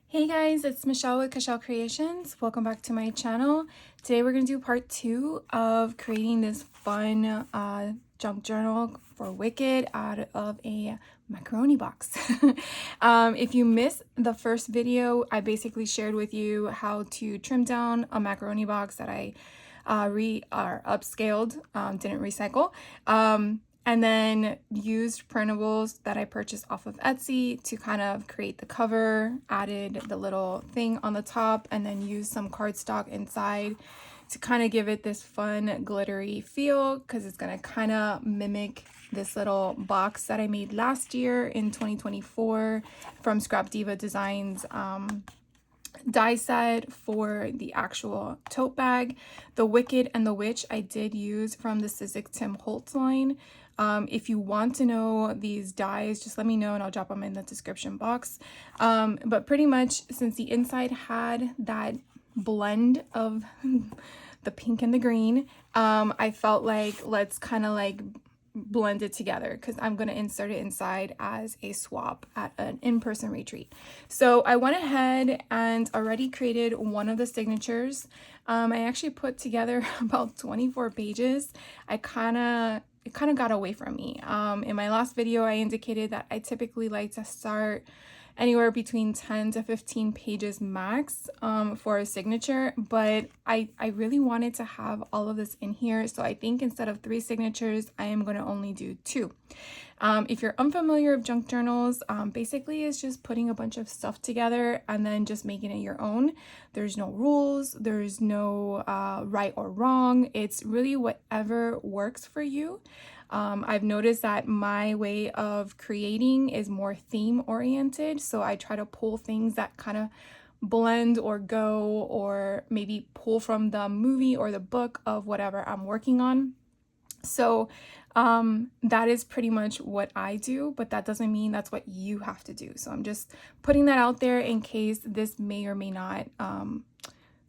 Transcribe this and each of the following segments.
Hey guys, it's Michelle with Cashel Creations. Welcome back to my channel. Today we're going to do part 2 of creating this fun junk journal for Wicked out of a macaroni box. If you missed the first video, I basically shared with you how to trim down a macaroni box that I upscaled, didn't recycle. And then used printables that I purchased off of Etsy to kind of create the cover, added the little thing on the top, and then used some cardstock inside to kind of give it this fun glittery feel, because it's going to kind of mimic this little box that I made last year in 2024 from Scrap Diva Designs die set for the actual tote bag. The Wicked and the Witch I did use from the Sizzix Tim Holtz line. If you want to know these dies, just let me know and I'll drop them in the description box. But pretty much, since the inside had that blend of the pink and the green, I felt like let's kind of like blend it together, because I'm going to insert it inside as a swap at an in-person retreat. So I went ahead and already created one of the signatures. I actually put together about 24 pages. It kind of got away from me. In my last video, I indicated that I typically like to start anywhere between 10 to 15 pages max for a signature, but I really wanted to have all of this in here. So I think instead of 3 signatures, I am going to only do 2. If you're unfamiliar with junk journals, basically it's just putting a bunch of stuff together and then just making it your own. There's no rules, there's no right or wrong. It's really whatever works for you. I've noticed that my way of creating is more theme oriented, so I try to pull things that kind of blend or go, or maybe pull from the movie or the book of whatever I'm working on. So that is pretty much what I do, but that doesn't mean that's what you have to do. So I'm just putting that out there in case this may or may not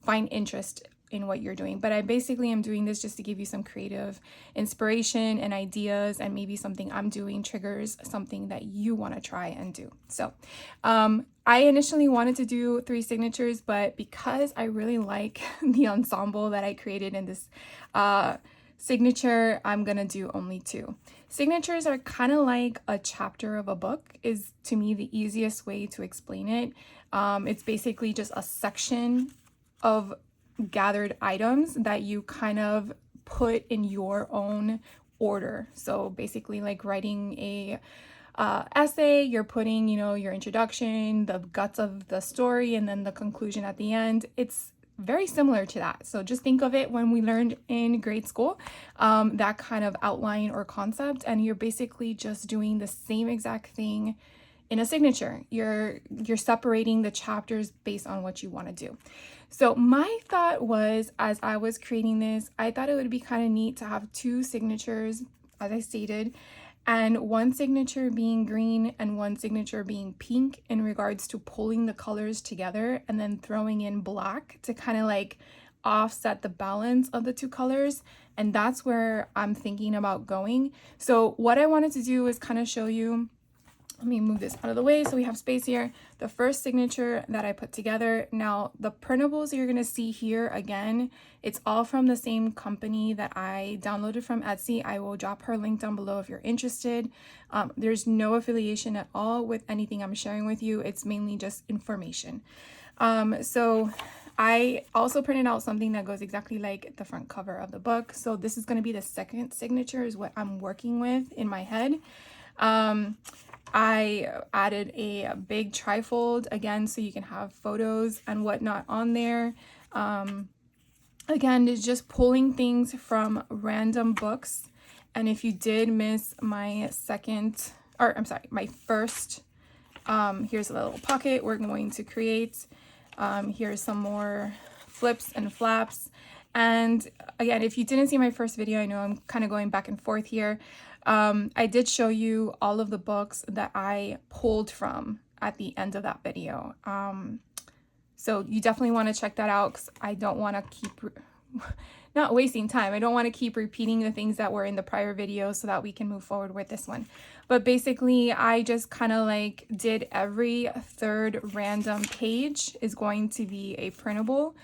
find interest in what you're doing. But I basically am doing this just to give you some creative inspiration and ideas, and maybe something I'm doing triggers something that you want to try and do. So I initially wanted to do 3 signatures, but because I really like the ensemble that I created in this signature, I'm gonna do only 2. Signatures are kind of like a chapter of a book, is to me the easiest way to explain it. It's basically just a section of gathered items that you kind of put in your own order. So basically like writing a essay, you're putting, your introduction, the guts of the story, and then the conclusion at the end. It's very similar to that. So just think of it when we learned in grade school, that kind of outline or concept, and you're basically just doing the same exact thing in a signature. You're separating the chapters based on what you want to do. So my thought was, as I was creating this, I thought it would be kind of neat to have 2 signatures, as I stated, and one signature being green and one signature being pink, in regards to pulling the colors together and then throwing in black to kind of like offset the balance of the 2 colors. And that's where I'm thinking about going. So what I wanted to do is kind of show you, let me move this out of the way so we have space here. The first signature that I put together. Now, the printables you're going to see here, again, it's all from the same company that I downloaded from Etsy. I will drop her link down below if you're interested. There's no affiliation at all with anything I'm sharing with you. It's mainly just information. So I also printed out something that goes exactly like the front cover of the book. So this is going to be the second signature, is what I'm working with in my head. I added a big trifold again, so you can have photos and whatnot on there. Again, it's just pulling things from random books. And if you did miss my my first, here's a little pocket we're going to create. Here's some more flips and flaps. And again, if you didn't see my first video, I know I'm kind of going back and forth here. I did show you all of the books that I pulled from at the end of that video. So you definitely want to check that out, because I don't want to keep not wasting time. I don't want to keep repeating the things that were in the prior video so that we can move forward with this one. But basically, I just kind of like did every third random page is going to be a printable.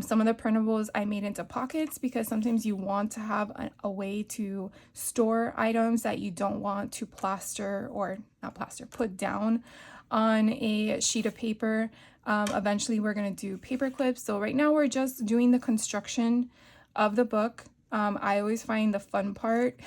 Some of the printables I made into pockets because sometimes you want to have a way to store items that you don't want to plaster or not plaster, put down on a sheet of paper. Eventually we're going to do paper clips. So right now we're just doing the construction of the book. I always find the fun part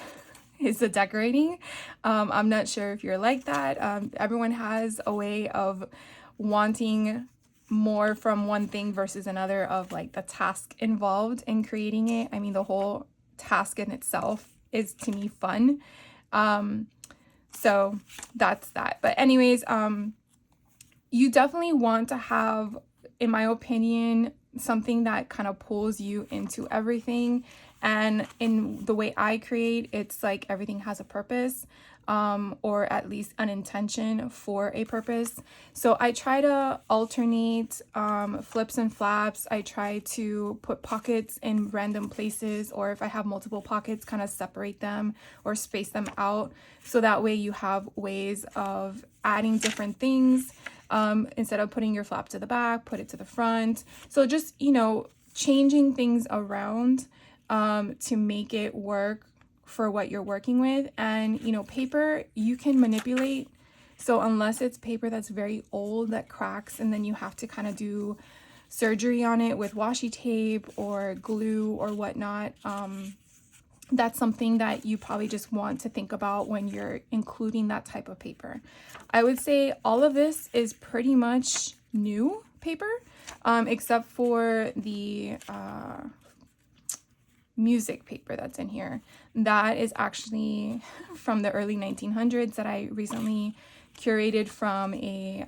is the decorating. I'm not sure if you're like that. Everyone has a way of wanting more from one thing versus another of like the task involved in creating it. I mean, the whole task in itself is to me fun. So that's that. But anyways, you definitely want to have, in my opinion, something that kind of pulls you into everything. And in the way I create, it's like everything has a purpose, or at least an intention for a purpose. So I try to alternate flips and flaps. I try to put pockets in random places, or if I have multiple pockets, kind of separate them or space them out. So that way you have ways of adding different things. Instead of putting your flap to the back, put it to the front. So just, you know, changing things around to make it work for what you're working with. And, you know, paper you can manipulate. So unless it's paper that's very old that cracks and then you have to kind of do surgery on it with washi tape or glue or whatnot, that's something that you probably just want to think about when you're including that type of paper. I would say all of this is pretty much new paper, except for the music paper that's in here. That is actually from the early 1900s that I recently curated from a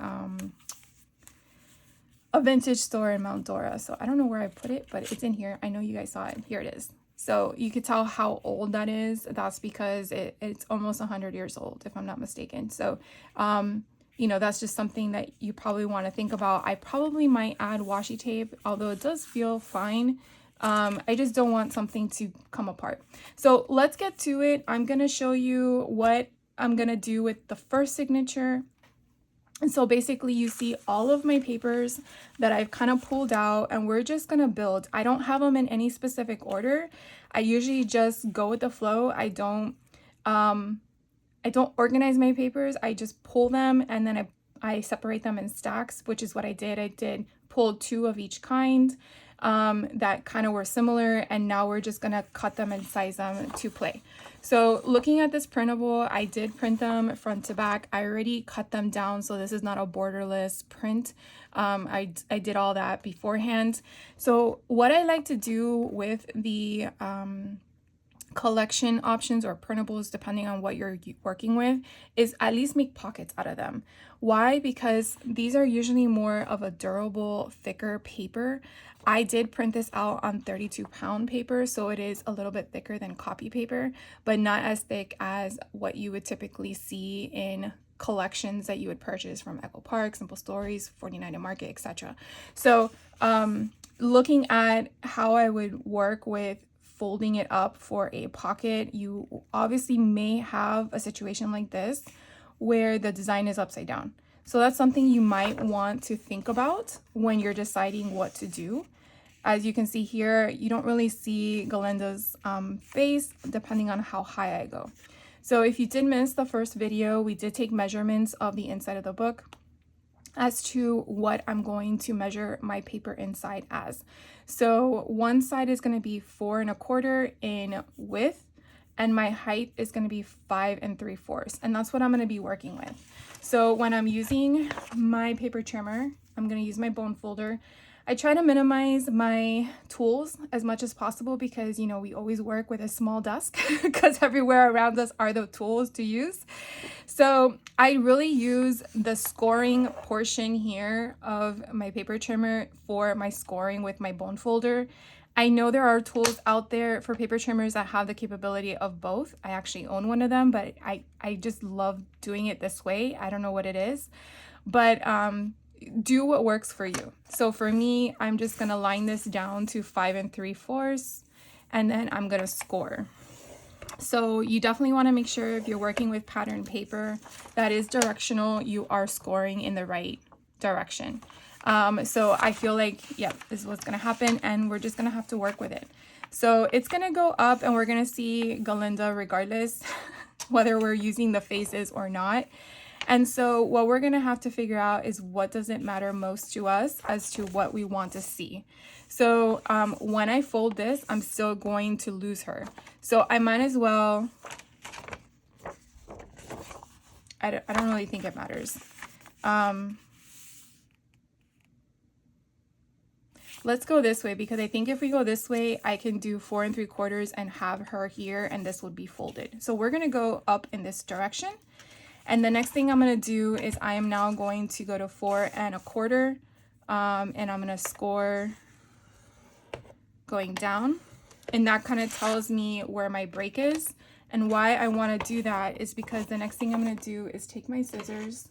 vintage store in Mount Dora. So I don't know where I put it, but it's in here. I know you guys saw it. Here it is. So you could tell how old that is. That's because it's almost 100 years old, if I'm not mistaken. So, you know, that's just something that you probably want to think about. I probably might add washi tape, although it does feel fine. I just don't want something to come apart. So let's get to it. I'm going to show you what I'm going to do with the first signature. And so basically you see all of my papers that I've kind of pulled out, and we're just going to build. I don't have them in any specific order. I usually just go with the flow. I don't organize my papers. I just pull them and then I separate them in stacks, which is what I did. I did pull 2 of each kind that kind of were similar, and now we're just going to cut them and size them to play. So looking at this printable, I did print them front to back. I already cut them down, so this is not a borderless print. I did all that beforehand. So what I like to do with the collection options or printables, depending on what you're working with, is at least make pockets out of them. Why? Because these are usually more of a durable, thicker paper. I did print this out on 32-pound paper, so it is a little bit thicker than copy paper, but not as thick as what you would typically see in collections that you would purchase from Echo Park, Simple Stories, 49 to Market, etc. So looking at how I would work with folding it up for a pocket, you obviously may have a situation like this where the design is upside down. So that's something you might want to think about when you're deciding what to do. As you can see here, you don't really see Galinda's face depending on how high I go. So if you did miss the first video, we did take measurements of the inside of the book as to what I'm going to measure my paper inside as. So one side is going to be 4 1/4 in width, and my height is going to be 5 3/4, and that's what I'm going to be working with. So when I'm using my paper trimmer, I'm going to use my bone folder. I try to minimize my tools as much as possible because, you know, we always work with a small desk because everywhere around us are the tools to use. So I really use the scoring portion here of my paper trimmer for my scoring with my bone folder. I know there are tools out there for paper trimmers that have the capability of both. I actually own one of them, but I just love doing it this way. I don't know what it is, but do what works for you. So for me, I'm just gonna line this down to 5 3/4, and then I'm gonna score. So you definitely want to make sure if you're working with pattern paper that is directional, you are scoring in the right direction. So I feel like, yeah, this is what's going to happen, and we're just going to have to work with it. So it's going to go up, and we're going to see Galinda regardless, whether we're using the faces or not. And so what we're going to have to figure out is what does it matter most to us as to what we want to see. So when I fold this, I'm still going to lose her. So I might as well, I don't really think it matters. Let's go this way, because I think if we go this way, I can do 4 3/4 and have her here, and this would be folded. So we're going to go up in this direction. And the next thing I'm going to do is I am now going to go to 4 1/4, and I'm going to score going down. And that kind of tells me where my break is. And why I want to do that is because the next thing I'm going to do is take my scissors,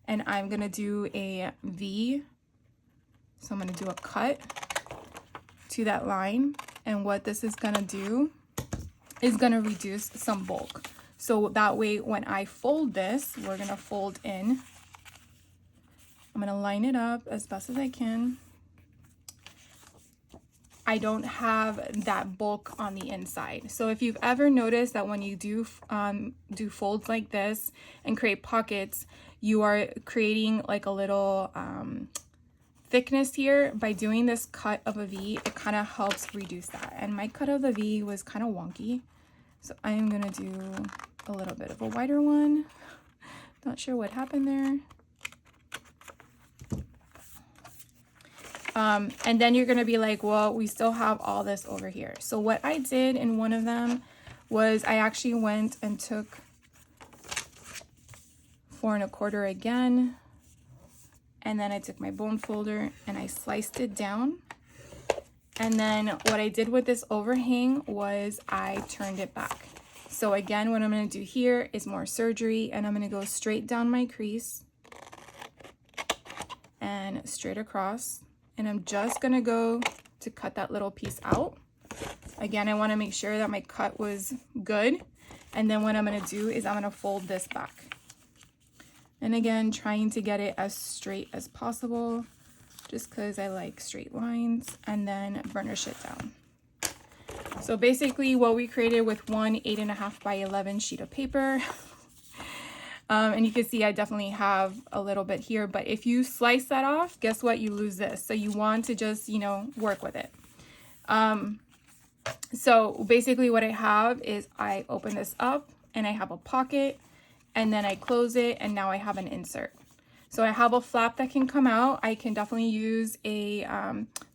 and I'm going to do a V. So I'm going to do a cut to that line. And what this is going to do is going to reduce some bulk. So that way, when I fold this, we're going to fold in. I'm going to line it up as best as I can. I don't have that bulk on the inside. So if you've ever noticed that when you do folds like this and create pockets, you are creating like a little thickness here. By doing this cut of a V, it kind of helps reduce that. And my cut of the V was kind of wonky. So I am going to do a little bit of a wider one. Not sure what happened there. And then you're going to be like, well, we still have all this over here. So what I did in one of them was I actually went and took 4 1/4 again. And then I took my bone folder and I sliced it down. And then what I did with this overhang was I turned it back. So again, what I'm going to do here is more surgery, and I'm going to go straight down my crease and straight across. And I'm just going to go to cut that little piece out. Again, I want to make sure that my cut was good. And then what I'm going to do is I'm going to fold this back. And again, trying to get it as straight as possible, just because I like straight lines, and then burnish it down. So basically what we created with one 8.5 by 11 sheet of paper. And you can see I definitely have a little bit here, but if you slice that off, guess what? You lose this. So you want to just, you know, work with it. So basically what I have is I open this up and I have a pocket, and then I close it, and now I have an insert. So I have a flap that can come out. I can definitely use a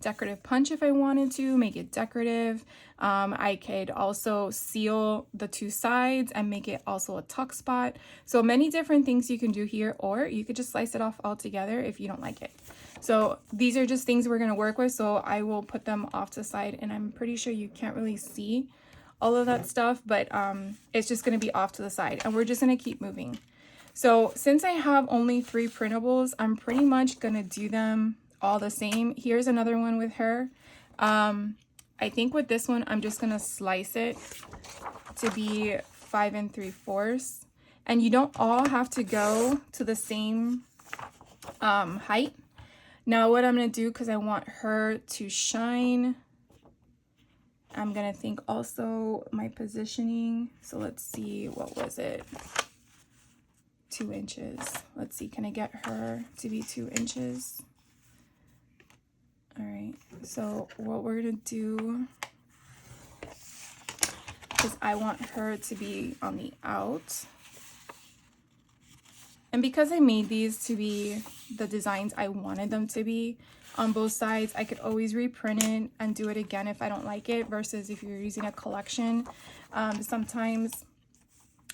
decorative punch if I wanted to, make it decorative. I could also seal the 2 sides and make it also a tuck spot. So many different things you can do here, or you could just slice it off altogether if you don't like it. So these are just things we're gonna work with. So I will put them off to the side, and I'm pretty sure you can't really see all of that stuff, but it's just gonna be off to the side, and we're just gonna keep moving. So since I have only 3 printables, I'm pretty much gonna do them all the same. Here's another one with her. I think with this one, I'm just gonna slice it to be 5 3/4. And you don't all have to go to the same height. Now what I'm gonna do, because I want her to shine, I'm gonna think also my positioning. So let's see, what was it? 2 inches. Let's see, can I get her to be 2 inches? All right, so what we're gonna do is I want her to be on the out. And because I made these to be the designs I wanted them to be on both sides, I could always reprint it and do it again if I don't like it, versus if you're using a collection, sometimes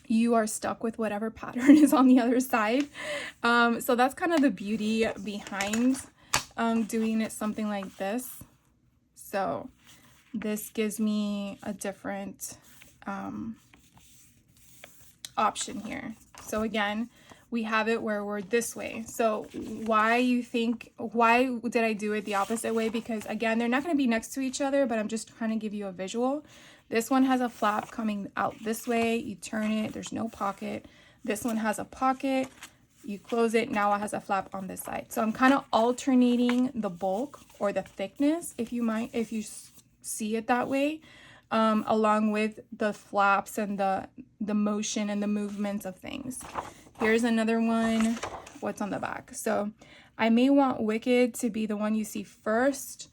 you are stuck with whatever pattern is on the other side. So that's kind of the beauty behind doing it something like this. So this gives me a different option here. So again, we have it where we're this way. So why did I do it the opposite way? Because again, they're not going to be next to each other, but I'm just trying to give you a visual. This one has a flap coming out this way. You turn it, there's no pocket. This one has a pocket. You close it, now it has a flap on this side. So I'm kind of alternating the bulk or the thickness, if you see it that way, along with the flaps and the motion and the movements of things. Here's another one, what's on the back. So I may want Wicked to be the one you see first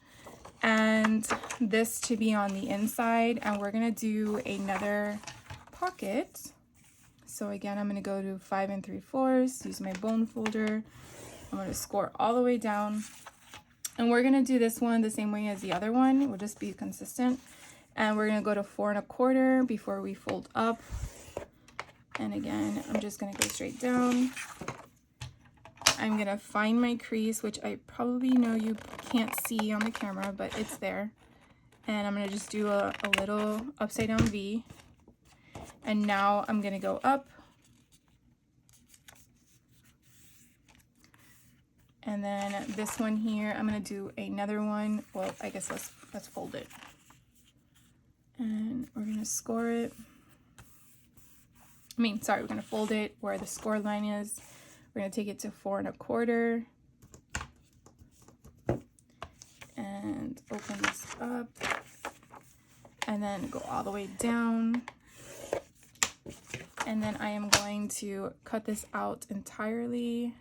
and this to be on the inside, and we're gonna do another pocket. So again, I'm gonna go to 5 3/4, use my bone folder. I'm gonna score all the way down, and we're gonna do this one the same way as the other one. We'll just be consistent, and we're gonna go to 4 1/4 before we fold up. And again, I'm just gonna go straight down. I'm gonna find my crease, which I probably know you can't see on the camera, but it's there. And I'm gonna just do a little upside down V. And now I'm gonna go up. And then this one here, I'm gonna do another one. Well, I guess let's fold it. And we're gonna score it. We're gonna fold it where the score line is. We're gonna take it to 4 1/4 and open this up and then go all the way down. And then I am going to cut this out entirely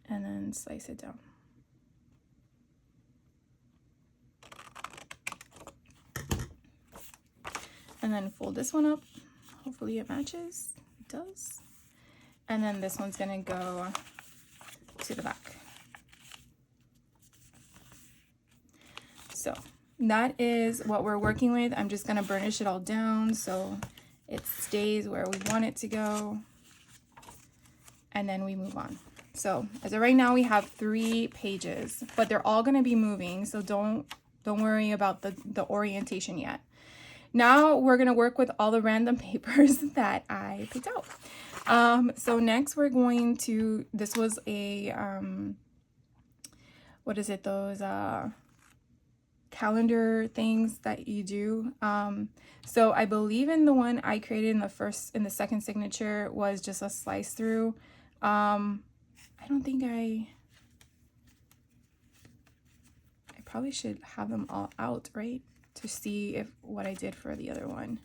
and then slice it down. And then fold this one up. Hopefully it matches. It does. And then this one's gonna go to the back. So that is what we're working with. I'm just gonna burnish it all down so it stays where we want it to go. And then we move on. So as of right now, we have 3 pages, but they're all gonna be moving. So don't worry about the orientation yet. Now we're gonna work with all the random papers that I picked out. So next we're going to, this was a, what is it, those calendar things that you do. So I believe in the one I created in the second signature was just a slice through. I don't think I probably should have them all out, right? To see if what I did for the other one.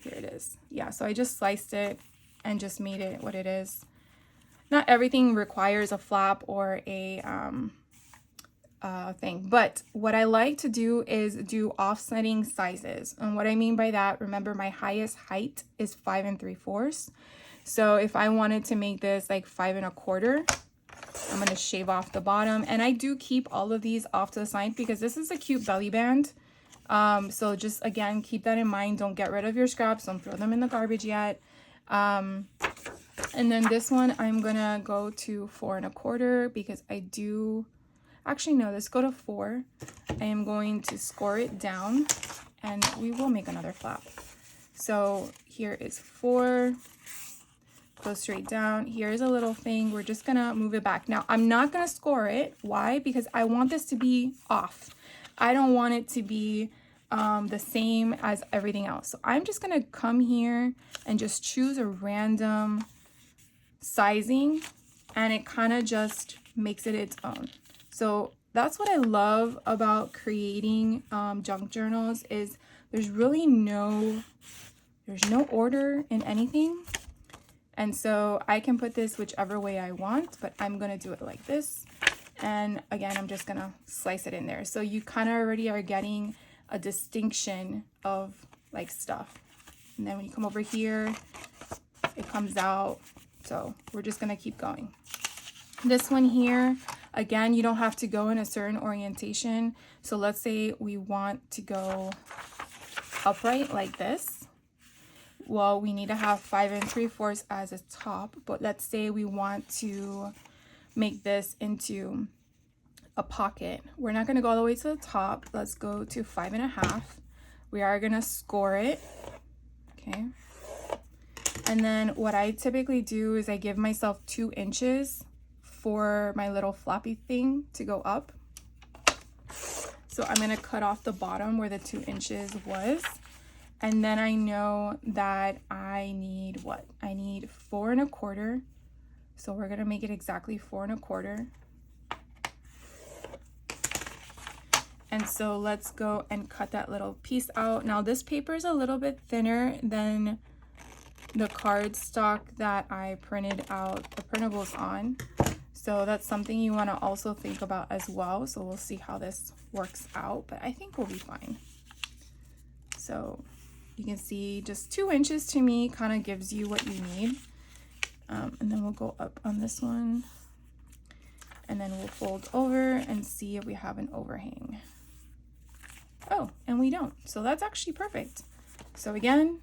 Here it is. Yeah, so I just sliced it and just made it what it is. Not everything requires a flap or a thing, but what I like to do is do offsetting sizes. And what I mean by that, remember my highest height is 5 3/4. So if I wanted to make this like 5 1/4, I'm going to shave off the bottom. And I do keep all of these off to the side because this is a cute belly band. So just, again, keep that in mind. Don't get rid of your scraps. Don't throw them in the garbage yet. And then this one, I'm going to go to 4 1/4 because I do... Actually, no, let's go to 4. I am going to score it down and we will make another flap. So here is 4. Go straight down. Here's a little thing. We're just gonna move it back. Now, I'm not gonna score it. Why? Because I want this to be off. I don't want it to be the same as everything else. So I'm just gonna come here and just choose a random sizing, and it kind of just makes it its own. So that's what I love about creating junk journals is there's really no order in anything. And so I can put this whichever way I want, but I'm going to do it like this. And again, I'm just going to slice it in there. So you kind of already are getting a distinction of like stuff. And then when you come over here, it comes out. So we're just going to keep going. This one here, again, you don't have to go in a certain orientation. So let's say we want to go upright like this. Well, we need to have 5 3/4 as a top, but let's say we want to make this into a pocket. We're not going to go all the way to the top. Let's go to 5.5. We are going to score it. Okay. And then what I typically do is I give myself 2 inches for my little floppy thing to go up. So I'm going to cut off the bottom where the 2 inches was. And then I know that I need what? I need 4.25. So we're going to make it exactly 4.25. And so let's go and cut that little piece out. Now this paper is a little bit thinner than the cardstock that I printed out the printables on. So that's something you want to also think about as well. So we'll see how this works out, but I think we'll be fine. So you can see just 2 inches to me kind of gives you what you need. And then we'll go up on this one. And then we'll fold over and see if we have an overhang. Oh, and we don't. So that's actually perfect. So again,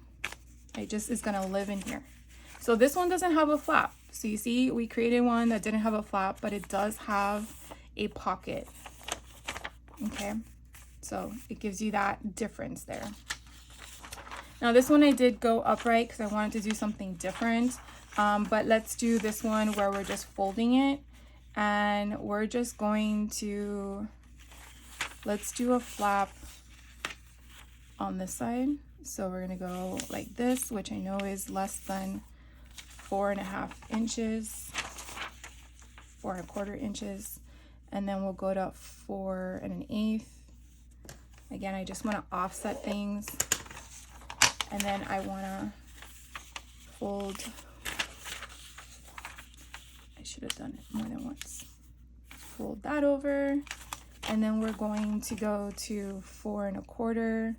it just is gonna live in here. So this one doesn't have a flap. So you see, we created one that didn't have a flap, but it does have a pocket. Okay, so it gives you that difference there. Now this one I did go upright because I wanted to do something different. But let's do this one where we're just folding it. And we're just going to, let's do a flap on this side. So we're going to go like this, which I know is less than 4.5 inches, 4.25 inches. And then we'll go to 4 1/8. Again, I just want to offset things. And then I want to fold. I should have done it more than once. Fold that over. And then we're going to go to 4 1/4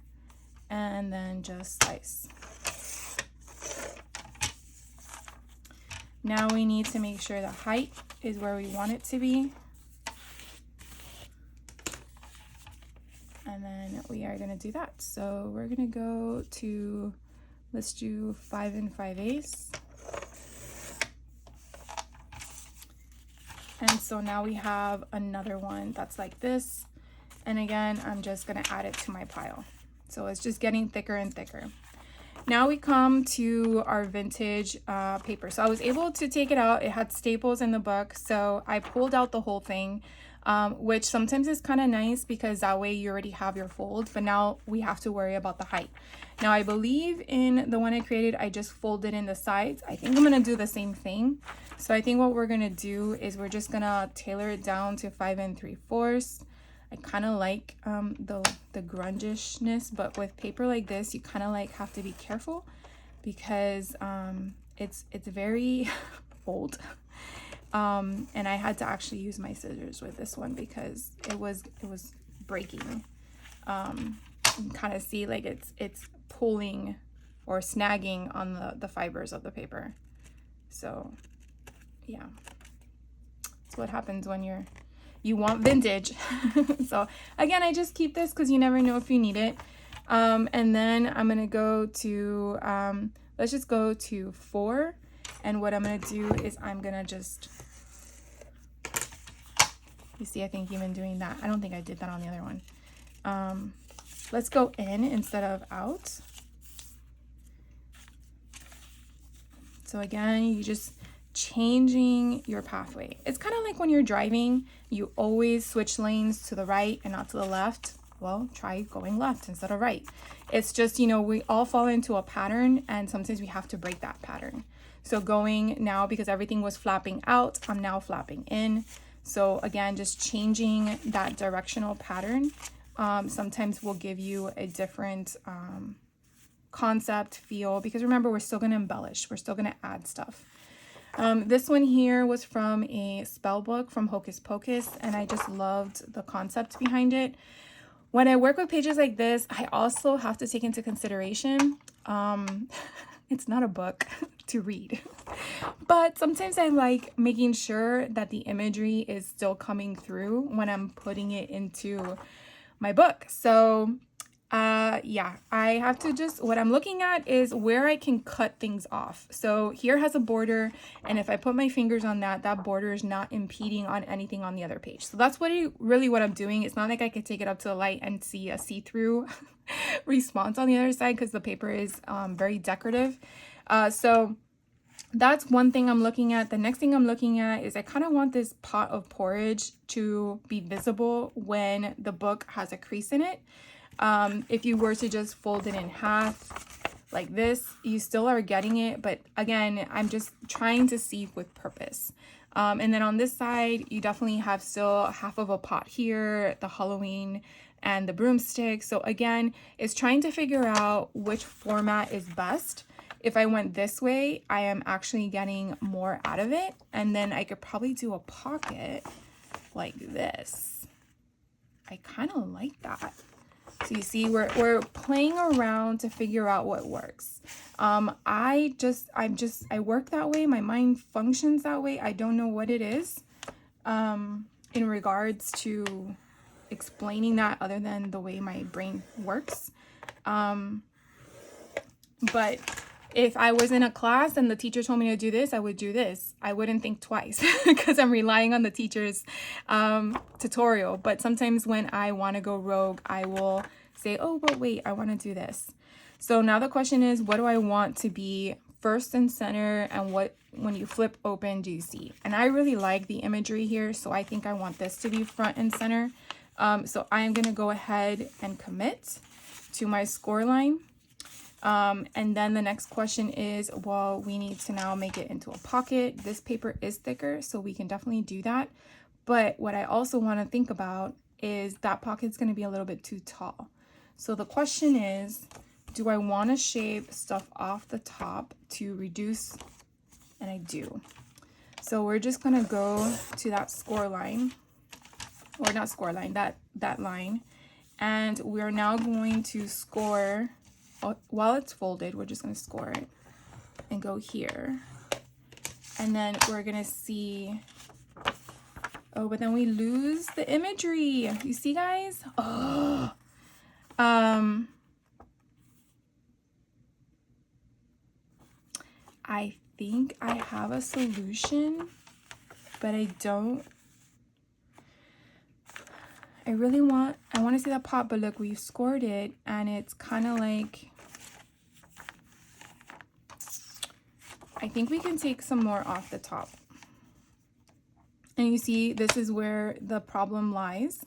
and then just slice. Now we need to make sure the height is where we want it to be. And then we are going to do that. So we're going to go to, let's do 5 5/8. And so now we have another one that's like this. And again, I'm just going to add it to my pile. So it's just getting thicker and thicker. Now we come to our vintage paper. So I was able to take it out. It had staples in the book. So I pulled out the whole thing, which sometimes is kind of nice because that way you already have your fold. But now we have to worry about the height. Now I believe in the one I created, I just folded in the sides. I think I'm going to do the same thing. So I think what we're going to do is we're just going to tailor it down to 5 3/4. I kind of like the grungishness, but with paper like this, you kind of like have to be careful because it's very old. And I had to actually use my scissors with this one because it was breaking. You can kind of see like it's pulling or snagging on the fibers of the paper. So yeah, that's what happens when you want vintage. So again, I just keep this because you never know if you need it. And then I'm gonna go to let's just go to 4, and what I'm gonna do is I'm gonna just, you see, I think even doing that, I don't think I did that on the other one. Let's go in instead of out. So again, you just changing your pathway. It's kind of like when you're driving, you always switch lanes to the right and not to the left. Well, try going left instead of right. It's just, you know, we all fall into a pattern and sometimes we have to break that pattern. So going now, because everything was flapping out, I'm now flapping in. So again, just changing that directional pattern sometimes will give you a different concept, feel, because remember, we're still going to embellish. We're still going to add stuff. This one here was from a spell book from Hocus Pocus, and I just loved the concept behind it. When I work with pages like this, I also have to take into consideration, it's not a book to read, but sometimes I like making sure that the imagery is still coming through when I'm putting it into my book. So Yeah, I have to just, what I'm looking at is where I can cut things off. So here has a border, and if I put my fingers on that, that border is not impeding on anything on the other page. So that's really what I'm doing. It's not like I could take it up to the light and see a see-through response on the other side because the paper is very decorative. So that's one thing I'm looking at. The next thing I'm looking at is I kind of want this pot of porridge to be visible when the book has a crease in it. If you were to just fold it in half like this, you still are getting it, but again, I'm just trying to see with purpose. And then on this side, you definitely have still half of a pot here, the Halloween and the broomstick. So again, it's trying to figure out which format is best. If I went this way, I am actually getting more out of it. And then I could probably do a pocket like this. I kind of like that. So you see, we're playing around to figure out what works. I work that way. My mind functions that way. I don't know what it is in regards to explaining that other than the way my brain works. But if I was in a class and the teacher told me to do this, I would do this. I wouldn't think twice because I'm relying on the teacher's tutorial. But sometimes when I want to go rogue, I will say, oh, but wait, I want to do this. So now the question is, what do I want to be first and center, and what, when you flip open, do you see? And I really like the imagery here, so I think I want this to be front and center. So I am going to go ahead and commit to my score line. And then the next question is, well, we need to now make it into a pocket. This paper is thicker, so we can definitely do that. But what I also want to think about is that pocket's going to be a little bit too tall. So the question is, do I want to shave stuff off the top to reduce? And I do. So we're just going to go to that score line, or not score line, that line. And we're now going to score. While it's folded, we're just going to score it and go here. And then we're going to see, oh, but then we lose the imagery. You see, guys? Oh, I think I have a solution, but I don't. I want to see that pot, but look, we've scored it, and it's kind of like, I think we can take some more off the top. And you see, this is where the problem lies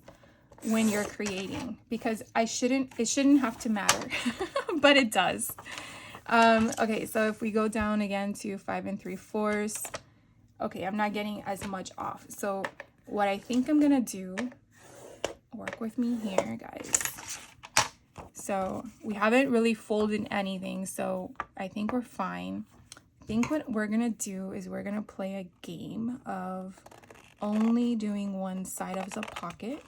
when you're creating, because it shouldn't have to matter, but it does. Okay, so if we go down again to 5 3/4, okay, I'm not getting as much off. So what I think I'm gonna do, work with me here, guys. So we haven't really folded anything, so I think we're fine. I think what we're gonna do is we're gonna play a game of only doing one side as a pocket,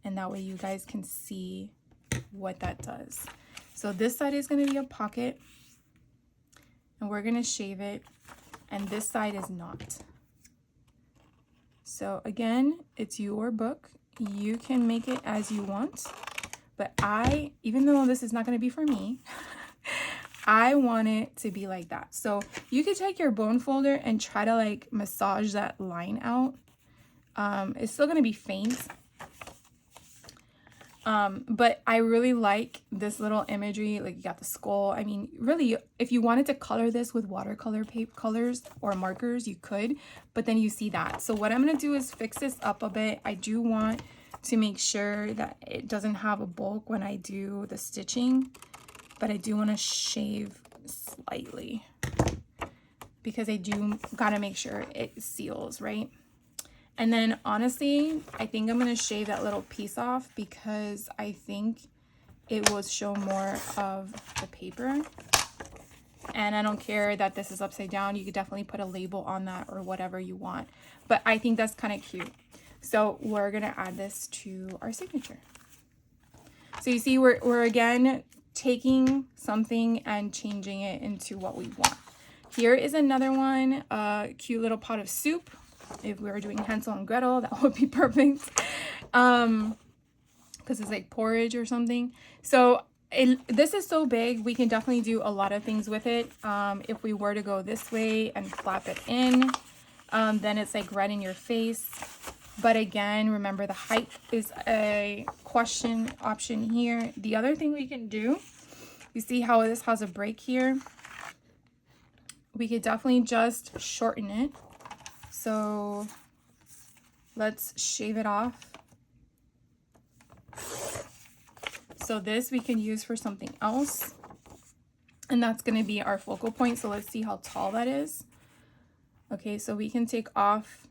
and that way you guys can see what that does. So this side is gonna be a pocket, and we're gonna shave it, and this side is not. So again, it's your book. You can make it as you want, but even though this is not going to be for me, I want it to be like that. So you could take your bone folder and try to like massage that line out. It's still going to be faint. But I really like this little imagery. Like, you got the skull. I mean, really, if you wanted to color this with watercolor paper colors or markers, you could, but then you see that. So what I'm going to do is fix this up a bit. I do want to make sure that it doesn't have a bulk when I do the stitching, but I do want to shave slightly because I do got to make sure it seals, right? And then honestly, I think I'm going to shave that little piece off because I think it will show more of the paper. And I don't care that this is upside down. You could definitely put a label on that or whatever you want. But I think that's kind of cute. So we're going to add this to our signature. So you see, we're again taking something and changing it into what we want. Here is another one, a cute little pot of soup. If we were doing Hansel and Gretel, that would be perfect. Kind because it's like porridge or something. So this is so big, we can definitely do a lot of things with it. If we were to go this way and flap it in, then it's like right in your face. But again, remember the height is a question option here. The other thing we can do, you see how this has a break here? We could definitely just shorten it. So let's shave it off. So this we can use for something else, and that's going to be our focal point. So let's see how tall that is. Okay, so we can take off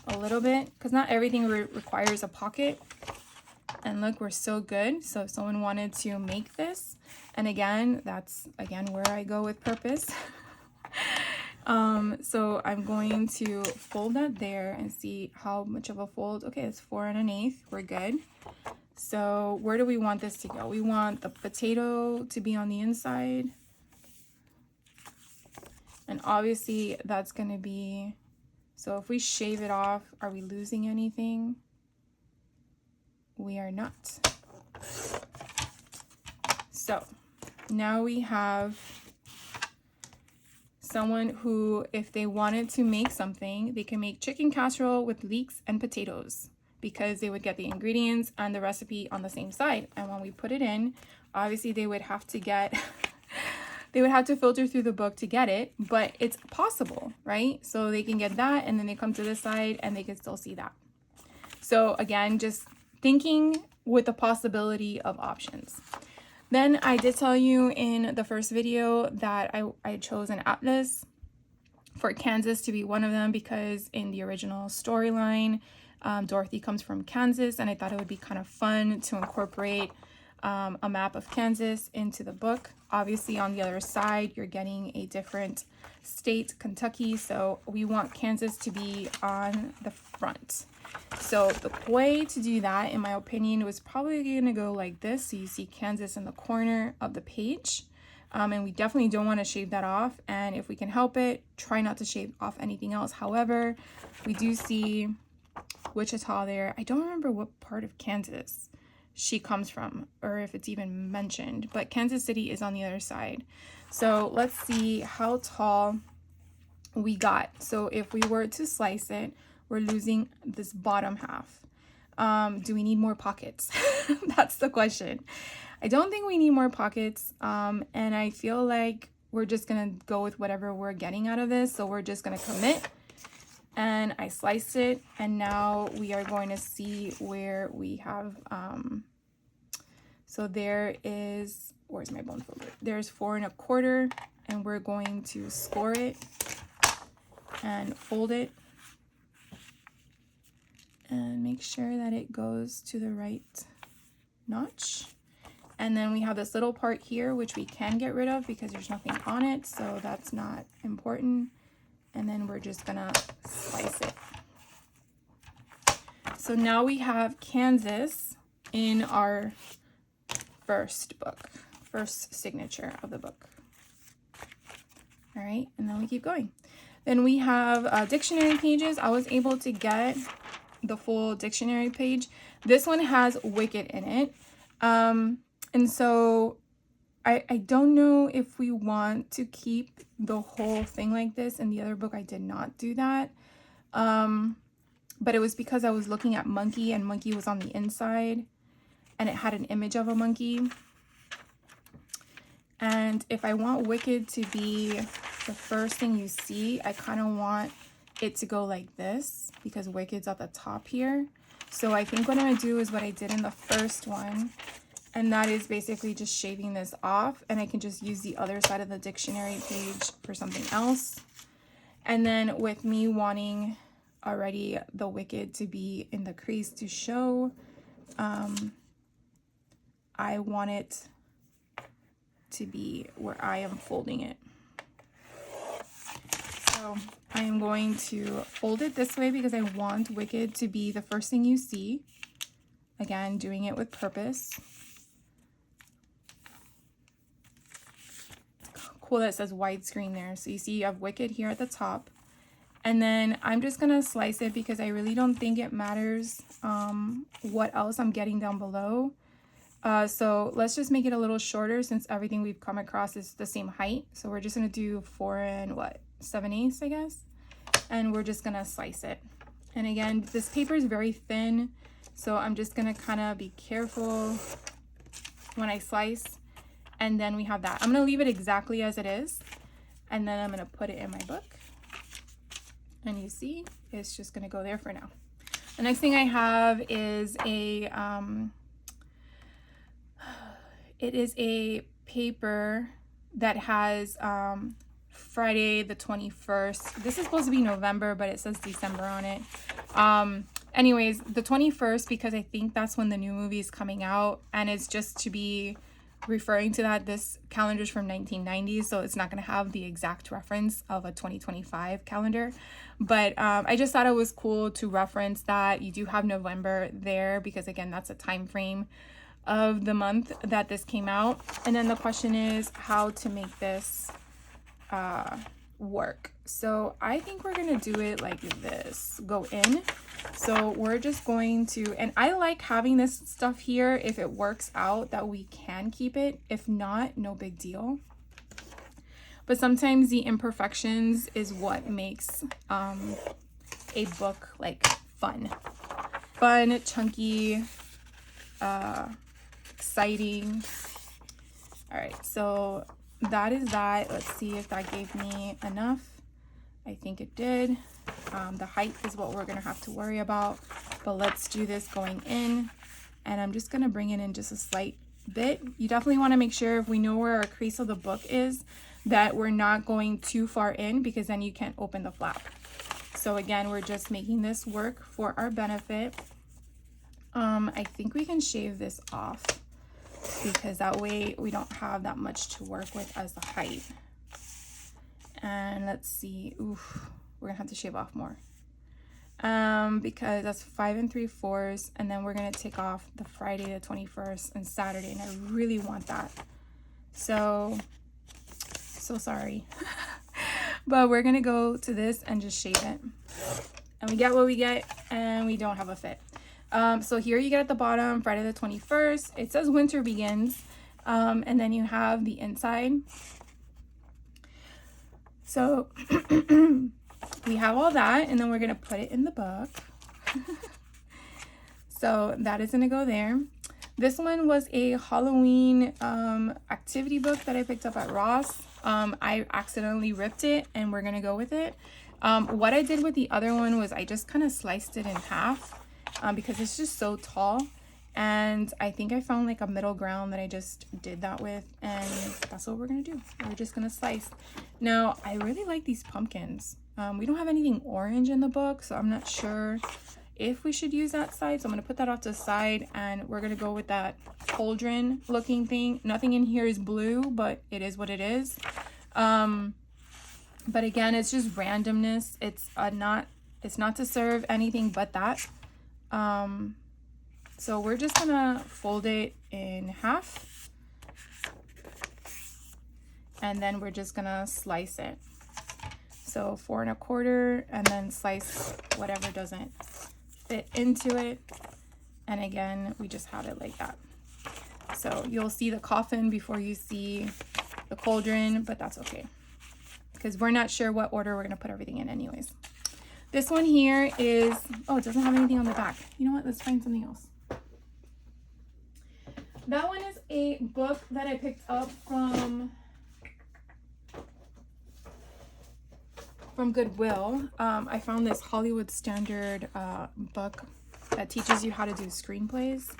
a little bit because not everything requires a pocket. And look, we're still good. So if someone wanted to make this, and again, that's again where I go with purpose. So I'm going to fold that there and see how much of a fold. Okay, it's 4 1/8. We're good. So where do we want this to go? We want the potato to be on the inside. And obviously that's going to be, so if we shave it off, are we losing anything? We are not. So now we have someone who, if they wanted to make something, they can make chicken casserole with leeks and potatoes, because they would get the ingredients and the recipe on the same side. And when we put it in, obviously they would have to get, they would have to filter through the book to get it, but it's possible, right? So they can get that, and then they come to this side and they can still see that. So again, just thinking with the possibility of options. Then I did tell you in the first video that I chose an atlas for Kansas to be one of them, because in the original storyline, Dorothy comes from Kansas, and I thought it would be kind of fun to incorporate a map of Kansas into the book. Obviously on the other side, you're getting a different state, Kentucky, so we want Kansas to be on the front. So the way to do that, in my opinion, was probably going to go like this. So you see Kansas in the corner of the page. And we definitely don't want to shave that off. And if we can help it, try not to shave off anything else. However, we do see Wichita there. I don't remember what part of Kansas she comes from, or if it's even mentioned, but Kansas City is on the other side. So let's see how tall we got. So if we were to slice it, we're losing this bottom half. Do we need more pockets? That's the question. I don't think we need more pockets. And I feel like we're just gonna go with whatever we're getting out of this. So we're just gonna commit, and I sliced it, and now we are going to see where we have, so there is, where's my bone folder? There's 4 1/4, and we're going to score it and fold it and make sure that it goes to the right notch. And then we have this little part here, which we can get rid of because there's nothing on it, so that's not important. And then we're just gonna slice it. So now we have Kansas in our first signature of the book. All right, and then we keep going. Then we have dictionary pages. I was able to get the full dictionary page. This one has wicked in it. And so I don't know if we want to keep the whole thing like this. In the other book, I did not do that. But it was because I was looking at monkey, and monkey was on the inside, and it had an image of a monkey. And if I want wicked to be the first thing you see, I kind of want it to go like this, because wicked's at the top here. So I think what I'm gonna do is what I did in the first one, and that is basically just shaving this off, and I can just use the other side of the dictionary page for something else. And then with me wanting already the wicked to be in the crease to show, I want it to be where I am folding it. So I am going to fold it this way because I want wicked to be the first thing you see. Again, doing it with purpose. Cool that it says widescreen there. So you see you have wicked here at the top, And then I'm just gonna slice it because I really don't think it matters what else I'm getting down below. So let's just make it a little shorter since everything we've come across is the same height. So we're just gonna do 4 7/8, I guess. And we're just gonna slice it. And again, this paper is very thin, so I'm just gonna kind of be careful when I slice. And then we have that. I'm gonna leave it exactly as it is. And then I'm gonna put it in my book. And you see, it's just gonna go there for now. The next thing I have is it is a paper that has Friday the 21st. This is supposed to be November, but it says December on it. Anyways, the 21st, because I think that's when the new movie is coming out, and it's just to be referring to that. This calendar is from 1990, so it's not going to have the exact reference of a 2025 calendar, but I just thought it was cool to reference that you do have November there, because again, that's a time frame of the month that this came out. And then the question is how to make this work. So I think we're gonna do it like this, go in. So we're just going to, and I like having this stuff here if it works out that we can keep it. If not, no big deal. But sometimes the imperfections is what makes a book like fun, chunky, exciting. All right, so that is that. Let's see if that gave me enough. I think it did. The height is what we're gonna have to worry about, but let's do this going in. And I'm just gonna bring it in just a slight bit. You definitely wanna make sure, if we know where our crease of the book is, that we're not going too far in, because then you can't open the flap. So again, we're just making this work for our benefit. I think we can shave this off, because that way we don't have that much to work with as the height. And let's see, oof, we're gonna have to shave off more, because that's 5 3/4, and then we're gonna take off the Friday the 21st and Saturday, and I really want that. So sorry. But we're gonna go to this and just shave it, and we get what we get, and we don't have a fit. So here you get at the bottom, Friday the 21st, it says winter begins, and then you have the inside. So we have all that, and then we're gonna put it in the book. So that is gonna go there. This one was a Halloween activity book that I picked up at Ross. I accidentally ripped it, and we're gonna go with it. What I did with the other one was I just kind of sliced it in half, because it's just so tall, and I think I found like a middle ground that I just did that with, and that's what we're gonna do. We're just gonna slice. Now I really like these pumpkins. We don't have anything orange in the book, so I'm not sure if we should use that side, so I'm gonna put that off to the side, and we're gonna go with that cauldron looking thing. Nothing in here is blue, but it is what it is. But again, it's just randomness. It's not to serve anything but that. So we're just gonna fold it in half, and then we're just gonna slice it. So 4 1/4, and then slice whatever doesn't fit into it. And again, we just have it like that. So you'll see the coffin before you see the cauldron, but that's okay, because we're not sure what order we're gonna put everything in anyways. This one here is, oh, it doesn't have anything on the back. You know what, let's find something else. That one is a book that I picked up from Goodwill. I found this Hollywood Standard book that teaches you how to do screenplays,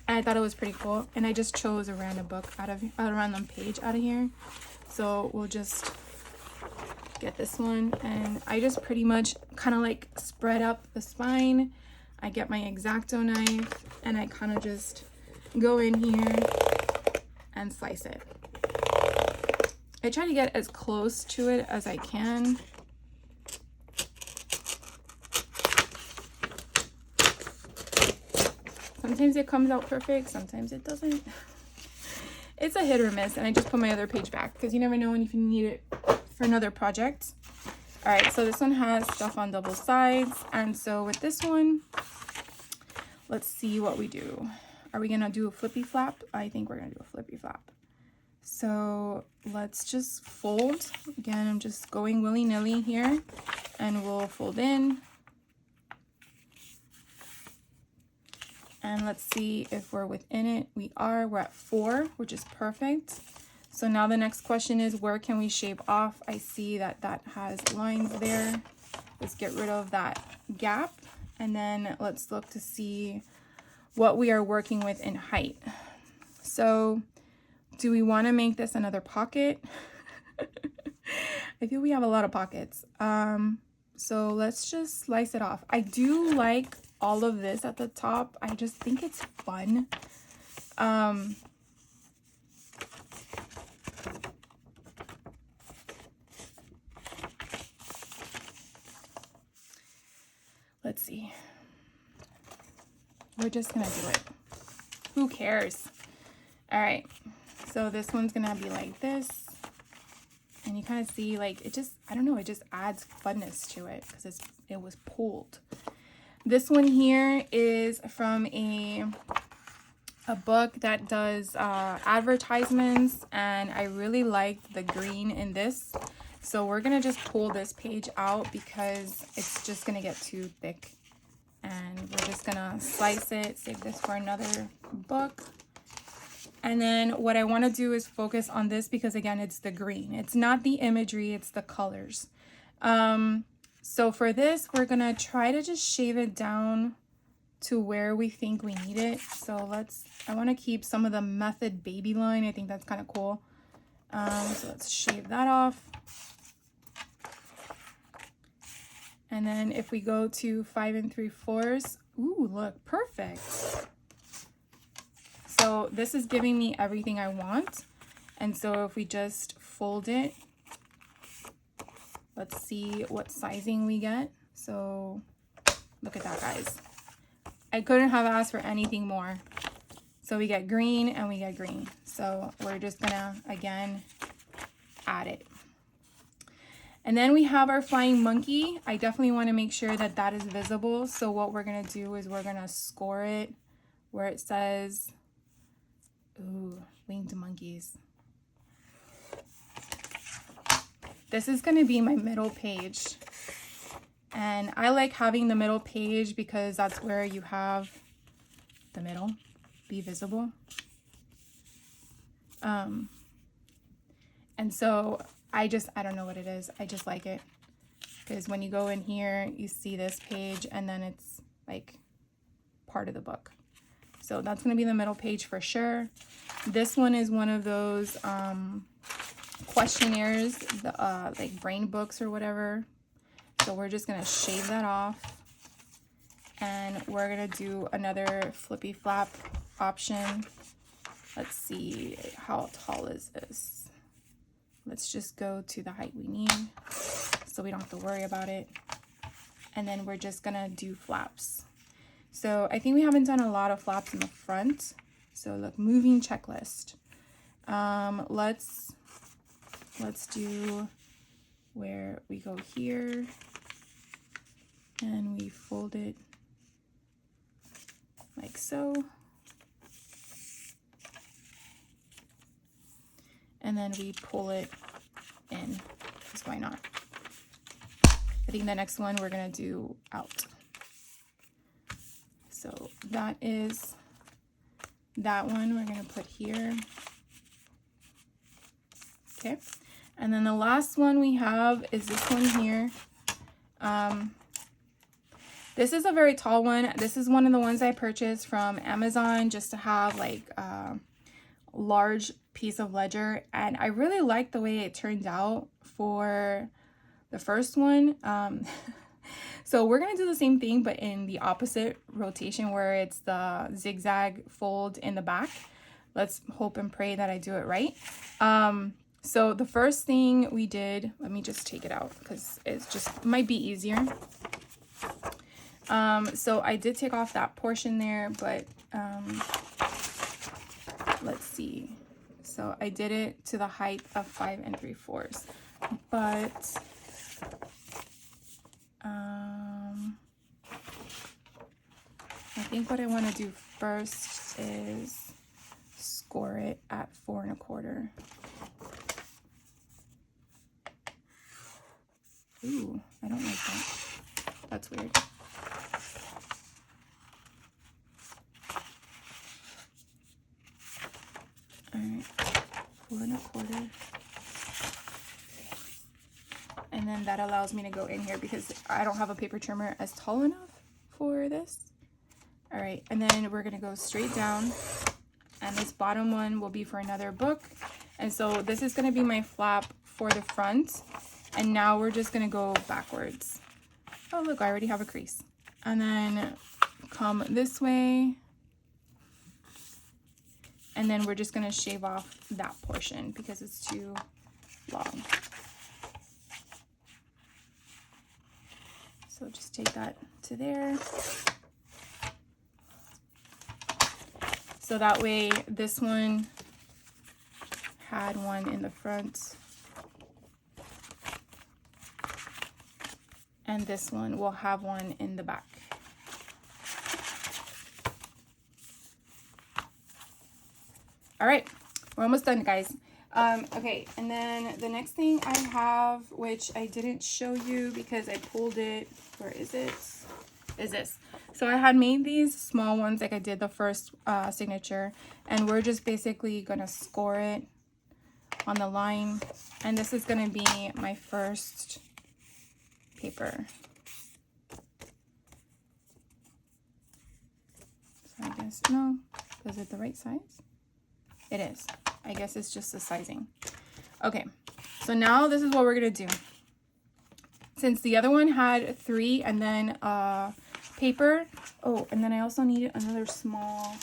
and I thought it was pretty cool, and I just chose a random book a random page out of here. So we'll just get this one, and I just pretty much kind of like spread up the spine. I get my X-Acto knife, and I kind of just go in here and slice it. I try to get as close to it as I can. Sometimes it comes out perfect, sometimes it doesn't. It's a hit or miss, and I just put my other page back because you never know when you need it for another project. All right, so this one has stuff on double sides. And so with this one, let's see what we do. Are we gonna do a flippy flap? I think we're gonna do a flippy flap. So let's just fold. Again, I'm just going willy-nilly here, and we'll fold in. And let's see if we're within it. We are. We're at 4, which is perfect. So now the next question is, where can we shape off? I see that that has lines there. Let's get rid of that gap. And then let's look to see what we are working with in height. So do we want to make this another pocket? I feel we have a lot of pockets. So let's just slice it off. I do like all of this at the top. I just think it's fun. Let's see. We're just gonna do it. Who cares? All right. So this one's gonna be like this. And you kind of see, like, it just, I don't know, it just adds funness to it because it was pulled. This one here is from a book that does advertisements, and I really liked the green in this. So we're gonna just pull this page out because it's just gonna get too thick. And we're just gonna slice it, save this for another book. And then what I wanna do is focus on this because again, it's the green. It's not the imagery, it's the colors. So for this, we're gonna try to just shave it down to where we think we need it. So I wanna keep some of the Method baby line. I think that's kind of cool. So let's shave that off. And then if we go to 5 3/4, ooh, look, perfect. So this is giving me everything I want. And so if we just fold it, let's see what sizing we get. So look at that, guys. I couldn't have asked for anything more. So we get green and we get green. So we're just gonna, again, add it. And then we have our flying monkey. I definitely want to make sure that that is visible. So what we're going to do is we're going to score it where it says, ooh, winged monkeys. This is going to be my middle page. And I like having the middle page because that's where you have the middle be visible. And so I don't know what it is. I just like it because when you go in here, you see this page and then it's like part of the book. So that's going to be the middle page for sure. This one is one of those questionnaires, like brain books or whatever. So we're just going to shave that off and we're going to do another flippy flap option. Let's see, how tall is this? Let's just go to the height we need so we don't have to worry about it. And then we're just gonna do flaps. So I think we haven't done a lot of flaps in the front. So look, moving checklist. Let's do where we go here and we fold it like so. And then we pull it in, because why not? I think the next one we're gonna do out. So that is that one we're gonna put here. Okay, and then the last one we have is this one here. This is a very tall one. This is one of the ones I purchased from Amazon just to have like large piece of ledger, and I really like the way it turned out for the first one. So we're gonna do the same thing but in the opposite rotation where it's the zigzag fold in the back. Let's hope and pray that I do it right. So the first thing we did, let me just take it out because it's just might be easier. So I did take off that portion there, but let's see. So I did it to the height of 5 3/4, but think what I want to do first is score it at 4 1/4. Ooh, I don't like that. That's weird. Alright, 4 1/4. And then that allows me to go in here because I don't have a paper trimmer as tall enough for this. Alright, and then we're going to go straight down. And this bottom one will be for another book. And so this is going to be my flap for the front. And now we're just going to go backwards. Oh, look, I already have a crease. And then come this way. And then we're just going to shave off that portion because it's too long. So just take that to there. So that way this one had one in the front. And this one will have one in the back. All right, we're almost done, guys. Okay, and then the next thing I have, which I didn't show you because I pulled it, where is it? Is this. So I had made these small ones like I did the first signature, and we're just basically gonna score it on the line. And this is gonna be my first paper. So I guess, no, is it the right size? It is. I guess it's just the sizing. Okay, so now this is what we're gonna do. Since the other one had 3 and then paper, oh, and then I also needed another small.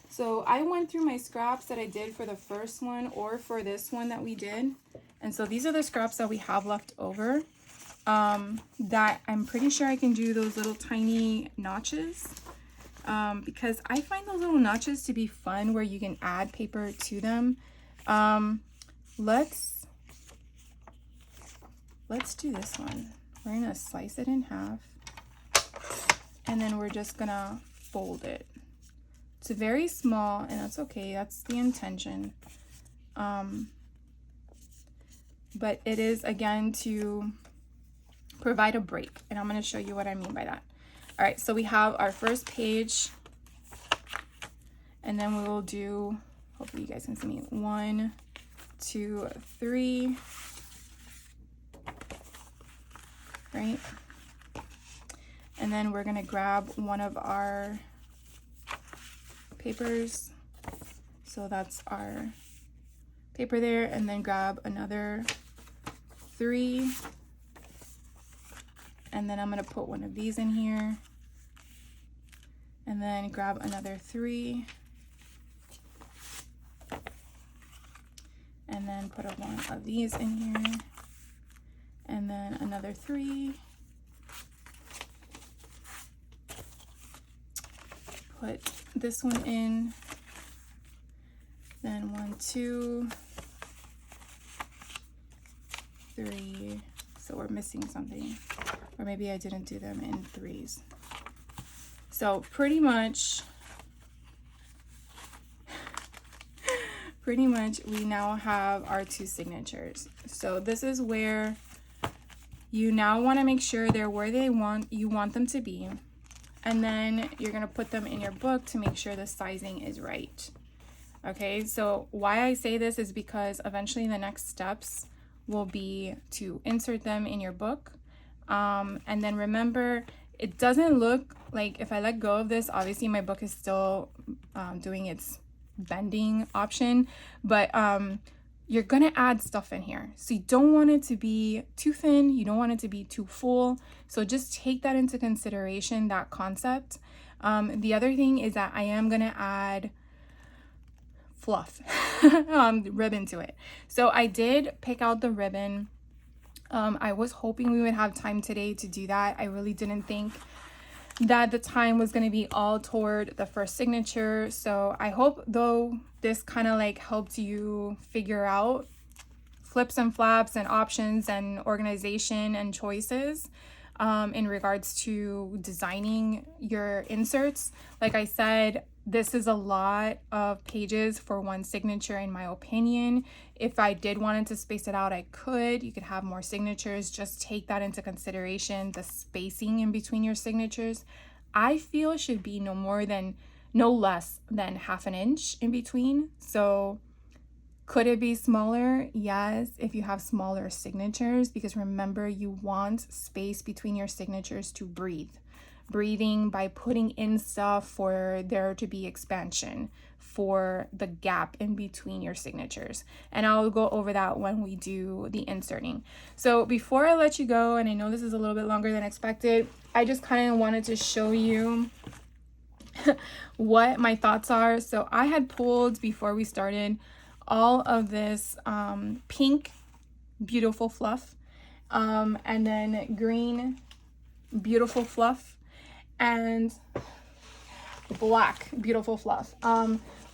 So I went through my scraps that I did for the first one or for this one that we did. And so these are the scraps that we have left over. That I'm pretty sure I can do those little tiny notches. Because I find those little notches to be fun where you can add paper to them. Let's do this one. We're gonna slice it in half and then we're just gonna fold it. It's very small and that's okay, that's the intention. But it is again to provide a break, and I'm gonna show you what I mean by that. All right, so we have our first page, and then we will do, hopefully you guys can see me, 1, 2, 3, right? And then we're gonna grab one of our papers. So that's our paper there, and then grab another 3. And then I'm gonna put one of these in here. And then grab another 3. And then put one of these in here. And then another 3. Put this one in. Then 1, 2, 3. So we're missing something. Or maybe I didn't do them in 3s. So pretty much we now have our 2 signatures. So this is where you now want to make sure they're where you want them to be. And then you're going to put them in your book to make sure the sizing is right. Okay, so why I say this is because eventually the next steps will be to insert them in your book. And then remember, it doesn't look like, if I let go of this, obviously my book is still doing its bending option, but you're gonna add stuff in here. So you don't want it to be too thin, you don't want it to be too full. So just take that into consideration, that concept. The other thing is that I am gonna add fluff ribbon to it. So I did pick out the ribbon. I was hoping we would have time today to do that. I really didn't think that the time was going to be all toward the first signature. So I hope though this kind of like helped you figure out flips and flaps and options and organization and choices. in regards to designing your inserts. Like I said, this is a lot of pages for one signature in my opinion. If I did wanted to space it out, I could. You could have more signatures. Just take that into consideration. The spacing in between your signatures, I feel, should be no less than half an inch in between. So could it be smaller? Yes, if you have smaller signatures, because remember, you want space between your signatures to breathe. Breathing by putting in stuff for there to be expansion, for the gap in between your signatures. And I'll go over that when we do the inserting. So before I let you go, and I know this is a little bit longer than expected, I just kind of wanted to show you what my thoughts are. So I had pulled, before we started, all of this pink beautiful fluff, and then green beautiful fluff, and black beautiful fluff.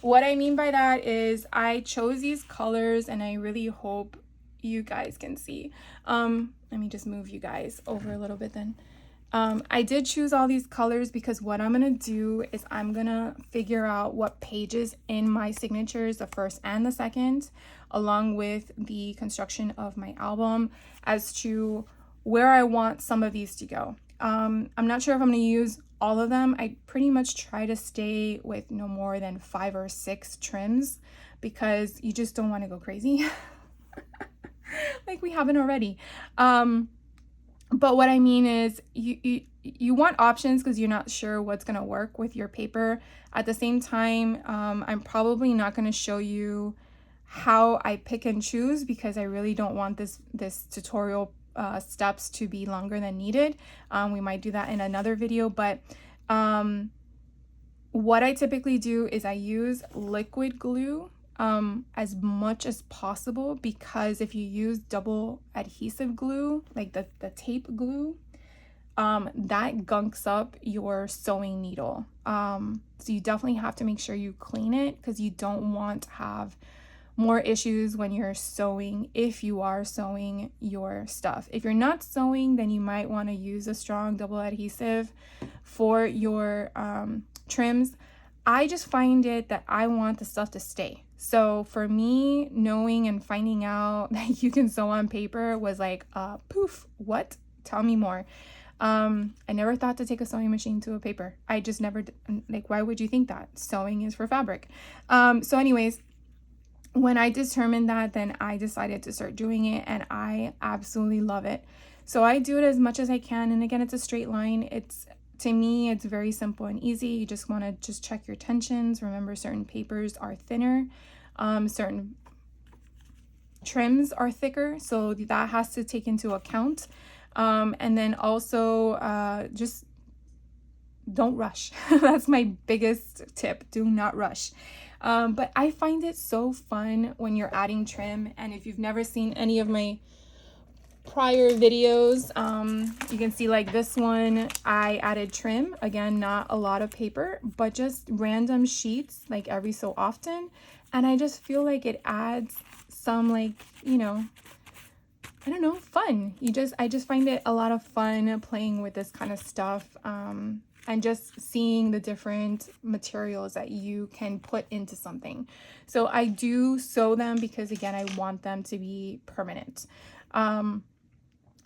What I mean by that is I chose these colors, and I really hope you guys can see. Let me just move you guys over a little bit then. I did choose all these colors because what I'm gonna do is I'm gonna figure out what pages in my signatures, the first and the second, along with the construction of my album, as to where I want some of these to go. I'm not sure if I'm gonna use all of them. I pretty much try to stay with no more than 5 or 6 trims, because you just don't want to go crazy like we haven't already. But what I mean is you want options, because you're not sure what's going to work with your paper. At the same time, I'm probably not going to show you how I pick and choose, because I really don't want this tutorial steps to be longer than needed. We might do that in another video, but what I typically do is I use liquid glue as much as possible, because if you use double adhesive glue, like the tape glue, that gunks up your sewing needle. So you definitely have to make sure you clean it, because you don't want to have more issues when you're sewing, if you are sewing your stuff. If you're not sewing, then you might want to use a strong double adhesive for your trims. I just find it that I want the stuff to stay. So for me, knowing and finding out that you can sew on paper was like, poof, what? Tell me more. I never thought to take a sewing machine to a paper. I just never, like, why would you think that? Sewing is for fabric. So anyways, when I determined that, then I decided to start doing it, and I absolutely love it. So I do it as much as I can. And again, it's a straight line. To me, it's very simple and easy. You just want to just check your tensions. Remember, certain papers are thinner, certain trims are thicker, so that has to take into account. And then also just don't rush. That's my biggest tip. Do not rush. But I find it so fun when you're adding trim. And if you've never seen any of my prior videos, you can see, like this one, I added trim. Again, not a lot of paper, but just random sheets, like every so often. And I just feel like it adds some, like, you know, I don't know, fun. I just find it a lot of fun playing with this kind of stuff, and just seeing the different materials that you can put into something. So I do sew them because, again, I want them to be permanent.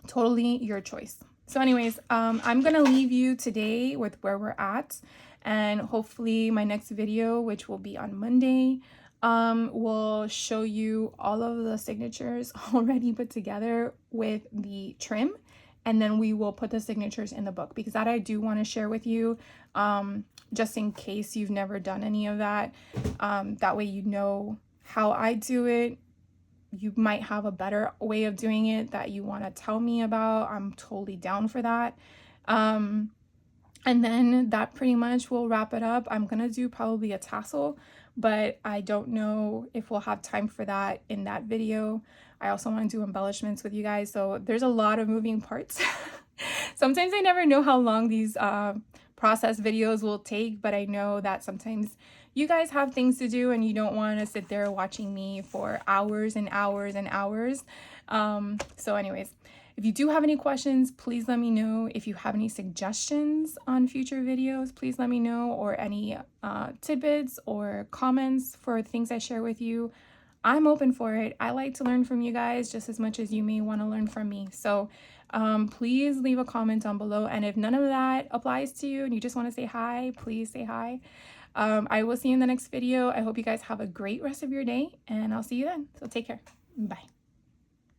Totally your choice. So anyways, I'm gonna leave you today with where we're at, and hopefully my next video, which will be on Monday, will show you all of the signatures already put together with the trim, and then we will put the signatures in the book, because that I do want to share with you, just in case you've never done any of that. That way you know how I do it. You might have a better way of doing it that you want to tell me about. I'm totally down for that. And then that pretty much will wrap it up. I'm gonna do probably a tassel, but I don't know if we'll have time for that in that video. I also want to do embellishments with you guys, so there's a lot of moving parts. Sometimes I never know how long these process videos will take, but I know that sometimes you guys have things to do and you don't want to sit there watching me for hours and hours and hours. So anyways, If you do have any questions, please let me know. If you have any suggestions on future videos, please let me know, or any tidbits or comments for things I share with you. I'm open for it. I like to learn from you guys just as much as you may want to learn from me. So please leave a comment down below. And if none of that applies to you and you just want to say hi, please say hi. I will see you in the next video. I hope you guys have a great rest of your day, and I'll see you then. So take care. Bye.